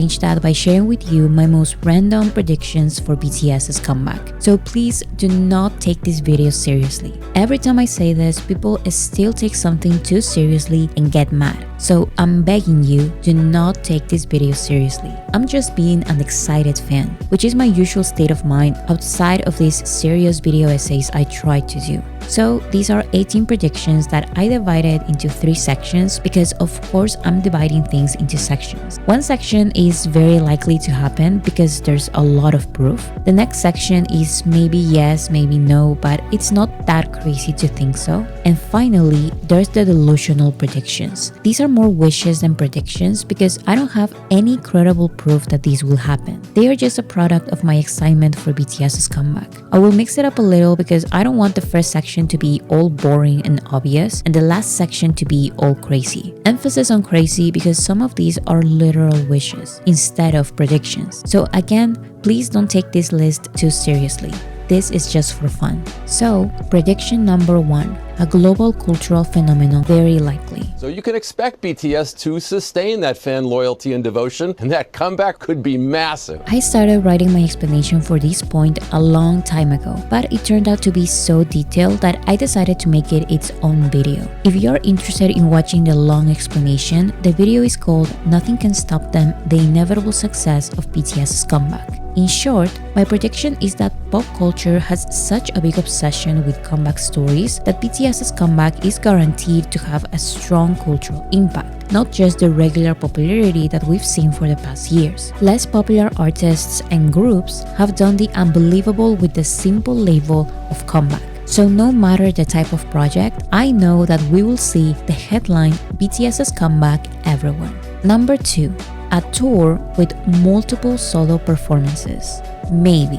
that by sharing with you my most random predictions for BTS's comeback. So please do not take this video seriously. Every time I say this, people still take something too seriously and get mad. So I'm begging you, do not take this video seriously. I'm just being an excited fan, which is my usual state of mind outside of these serious video essays I try to do. So these are 18 predictions that I divided into 3 sections because of course I'm dividing things into sections. One section is very likely to happen because there's a lot of proof. The next section is maybe yes, maybe no, but it's not that crazy to think so. And finally, there's the delusional predictions. These are more wishes than predictions because I don't have any credible proof that these will happen. They are just a product of my excitement for BTS's comeback. I will mix it up a little because I don't want the first section to be all boring and obvious and the last section to be all crazy. Emphasis on crazy because some of these are literal wishes instead of predictions. So again, please don't take this list too seriously. This is just for fun. So, prediction number 1, a global cultural phenomenon very likely. So you can expect BTS to sustain that fan loyalty and devotion, and that comeback could be massive. I started writing my explanation for this point a long time ago, but it turned out to be so detailed that I decided to make it its own video. If you're interested in watching the long explanation, the video is called Nothing Can Stop Them, The Inevitable Success of BTS's Comeback. In short, my prediction is that pop culture has such a big obsession with comeback stories that BTS's comeback is guaranteed to have a strong cultural impact, not just the regular popularity that we've seen for the past years. Less popular artists and groups have done the unbelievable with the simple label of comeback. So no matter the type of project, I know that we will see the headline BTS's comeback everywhere. Number 2. A tour with multiple solo performances. Maybe.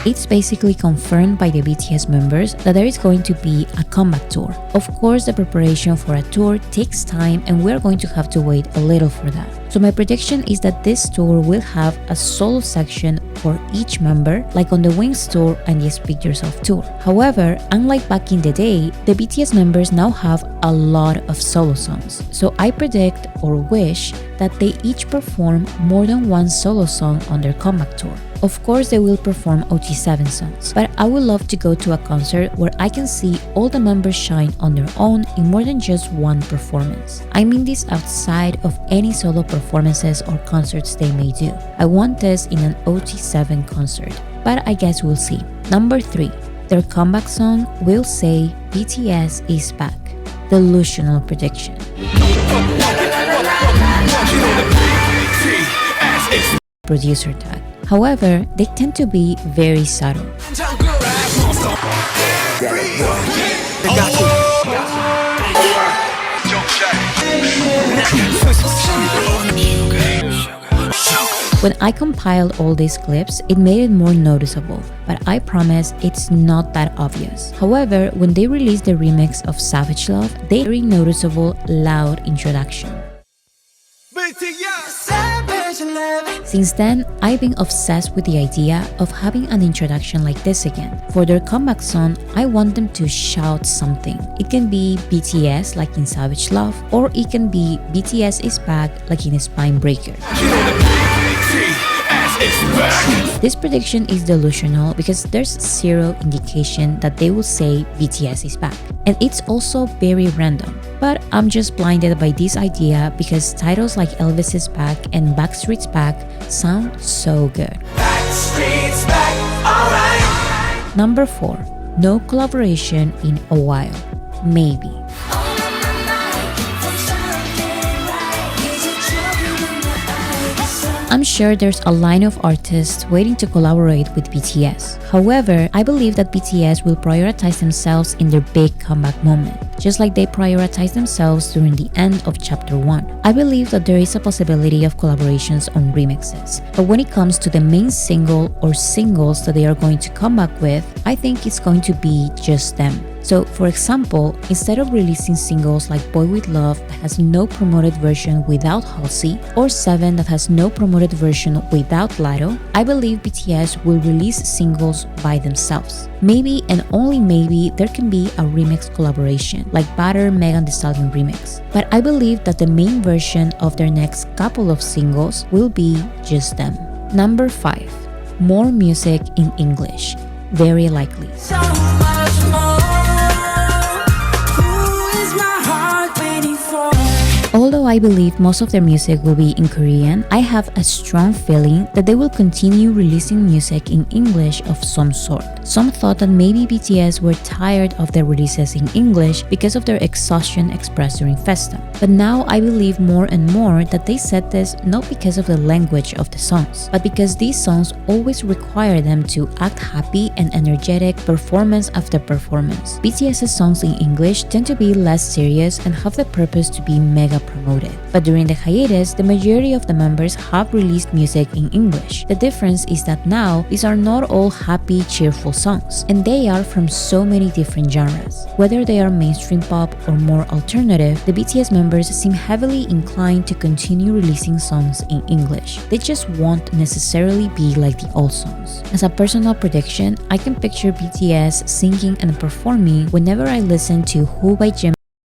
It's basically confirmed by the BTS members that there is going to be a comeback tour. Of course, the preparation for a tour takes time and we're going to have to wait a little for that. So my prediction is that this tour will have a solo section for each member, like on the Wings tour and the Speak Yourself tour. However, unlike back in the day, the BTS members now have a lot of solo songs. So I predict or wish that they each perform more than one solo song on their comeback tour. Of course, they will perform OT7 songs, but I would love to go to a concert where I can see all the members shine on their own in more than just one performance. I mean this outside of any solo performances or concerts they may do. I want this in an OT7 concert, but I guess we'll see. Number 3, their comeback song will say BTS is back. Delusional prediction. Producer tag. However, they tend to be very subtle. When I compiled all these clips, it made it more noticeable, but I promise it's not that obvious. However, when they released the remix of Savage Love, they very noticeable loud introduction. Since then, I've been obsessed with the idea of having an introduction like this again. For their comeback song, I want them to shout something. It can be BTS like in Savage Love, or it can be BTS is back like in Spine Breaker. This prediction is delusional because there's zero indication that they will say BTS is back. And it's also very random. But I'm just blinded by this idea because titles like Elvis is back and Backstreet's back sound so good. Backstreet's back, alright. Number 4. No collaboration in a while. Maybe. I'm sure there's a line of artists waiting to collaborate with BTS. However, I believe that BTS will prioritize themselves in their big comeback moment, just like they prioritized themselves during the end of Chapter 1. I believe that there is a possibility of collaborations on remixes, but when it comes to the main single or singles that they are going to come back with, I think it's going to be just them. So, for example, instead of releasing singles like Boy With Love that has no promoted version without Halsey, or Seven that has no promoted version without Lado, I believe BTS will release singles by themselves. Maybe and only maybe there can be a remix collaboration, like Butter Megan Thee Stallion remix. But I believe that the main version of their next couple of singles will be just them. Number 5. More music in English. Very likely. So much more. Who is my heart waiting for? Although I believe most of their music will be in Korean, I have a strong feeling that they will continue releasing music in English of some sort. Some thought that maybe BTS were tired of their releases in English because of their exhaustion expressed during Festa. But now I believe more and more that they said this not because of the language of the songs, but because these songs always require them to act happy and energetic performance after performance. BTS's songs in English tend to be less serious and have the purpose to be mega promoted. But during the hiatus, the majority of the members have released music in English. The difference is that now, these are not all happy, cheerful songs, and they are from so many different genres. Whether they are mainstream pop or more alternative, the BTS members seem heavily inclined to continue releasing songs in English. They just won't necessarily be like the old songs. As a personal prediction, I can picture BTS singing and performing whenever I listen to Who by Jim